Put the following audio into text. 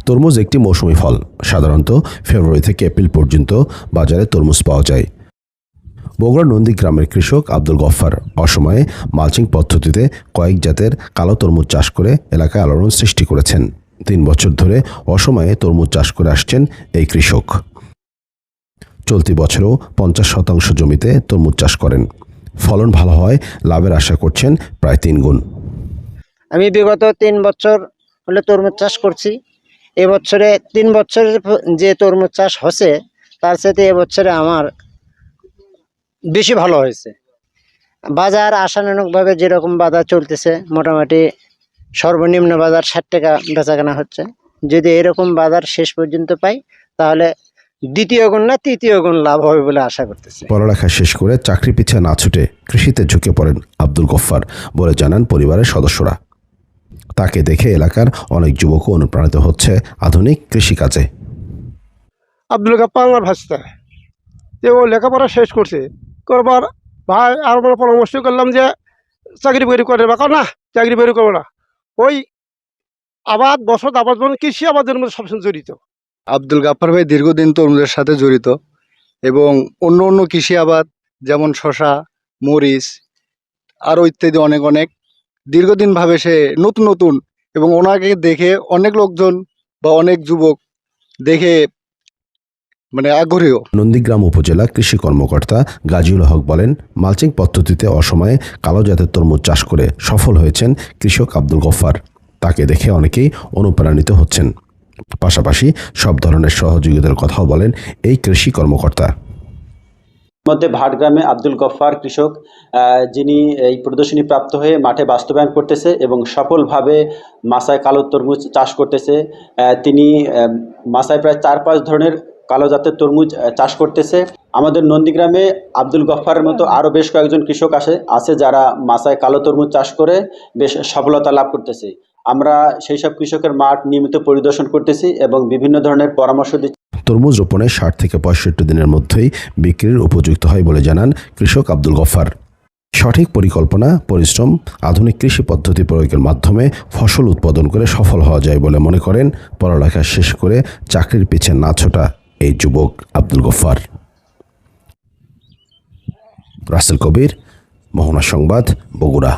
তরমুজ একটি মৌসুমী ফল। সাধারণত ফেব্রুয়ারি থেকে এপ্রিল পর্যন্ত বাজারে তরমুজ পাওয়া যায়। বগুড়া নন্দীগ্রামের কৃষক আব্দুল গফফার অসময়ে মালচিং পদ্ধতিতে কয়েক জাতের কালো তরমুজ চাষ করে এলাকায় আলোড়ন সৃষ্টি করেছেন। 3 বছর ধরে অসময়ে তরমুজ চাষ করে আসছেন এই কৃষক। চলতি বছরেও 50% জমিতে তরমুজ চাষ করেন। ফলন ভালো হয় লাভের আশা করছেন প্রায় 3 গুণ। আমি বিগত 3 বছর হলে তরমুজ চাষ করছি। এবছরে 3 বছরে যে তরমুজ চাষ হচ্ছে তার সাথে এবছরে আমার বেশি ভালো হয়েছে। বাজার আশানুরূপভাবে যেরকম বাজার চলতেছে, মোটামুটি সর্বনিম্ন বাজার 60 টাকা বেচাকেনা হচ্ছে। যদি এরকম বাজার শেষ পর্যন্ত পাই তাহলে দ্বিতীয় গুণ না তৃতীয় গুণ লাভ হবে বলে আশা করতেছি। পড়ালেখা শেষ করে চাকরি পিছে না ছুটে কৃষিতে ঝুঁকে পড়েন আব্দুল গফফার বলে জানান পরিবারের সদস্যরা। তাকে দেখে এলাকার অনেক যুবকও অনুপ্রাণিত হচ্ছে আধুনিক কৃষিকাজে। আব্দুল গফফার আমার ভাস্তা, যে ও লেখাপড়া শেষ করছে, করবার ভাই আর আমরা পরামর্শ করলাম যে চাকরি বাকরি করে বা না চাকরি বাকরি করবো না, ওই আবাদ বসত আবাদ মানে কৃষি আবাদের মধ্যে সবসময় জড়িত। আব্দুল গফফার ভাই দীর্ঘদিন তরমুজের সাথে জড়িত এবং অন্য অন্য কৃষি আবাদ যেমন শশা, মরিচ আরও ইত্যাদি অনেক অনেক দীর্ঘদিনভাবে সে নতুন নতুন, এবং ওনাকে দেখে অনেক লোকজন বা অনেক যুবক দেখে আগ্রহীও। নন্দীগ্রাম উপজেলা কৃষি কর্মকর্তা গাজীউল হক বলেন, মালচিং পদ্ধতিতে অসময়ে কালো জাতের তরমুজ চাষ করে সফল হয়েছেন কৃষক আব্দুল গফফার। তাকে দেখে অনেকেই অনুপ্রাণিত হচ্ছেন। পাশাপাশি সব ধরনের সহযোগিতার কথাও বলেন এই কৃষি কর্মকর্তা। মধ্যে ভাটগ্রামে আব্দুল গফফার কৃষক, যিনি এই প্রদর্শনী প্রাপ্ত হয়ে মাঠে বাস্তবায়ন করতেছে এবং সফলভাবে মাসায় কালো তরমুজ চাষ করতেছে। তিনি মাসায় প্রায় 4-5 ধরনের কালো জাতের তরমুজ চাষ করতেছে। আমাদের নন্দীগ্রামে আব্দুল গফফারের মতো আরও বেশ কয়েকজন কৃষক আছে যারা মাসায় কালো তরমুজ চাষ করে বেশ সফলতা লাভ করতেছে। আমরা সেই সব কৃষকের মাঠ নিয়মিত পরিদর্শন করতেছি এবং বিভিন্ন ধরনের পরামর্শ দিচ্ছি। তরমুজ রোপণে 60 থেকে 65 দিনের মধ্যেই বিক্রির উপযুক্ত হয় বলে জানান কৃষক আব্দুল গফফার। সঠিক পরিকল্পনা, পরিশ্রম, আধুনিক কৃষি পদ্ধতি প্রয়োগের মাধ্যমে ফসল উৎপাদন করে সফল হওয়া যায় বলে মনে করেন পড়ালেখা শেষ করে চাকরির পিছে না ছোটা এই যুবক আব্দুল গফফার। রাসেল কবির, মোহনা সংবাদ, বগুড়া।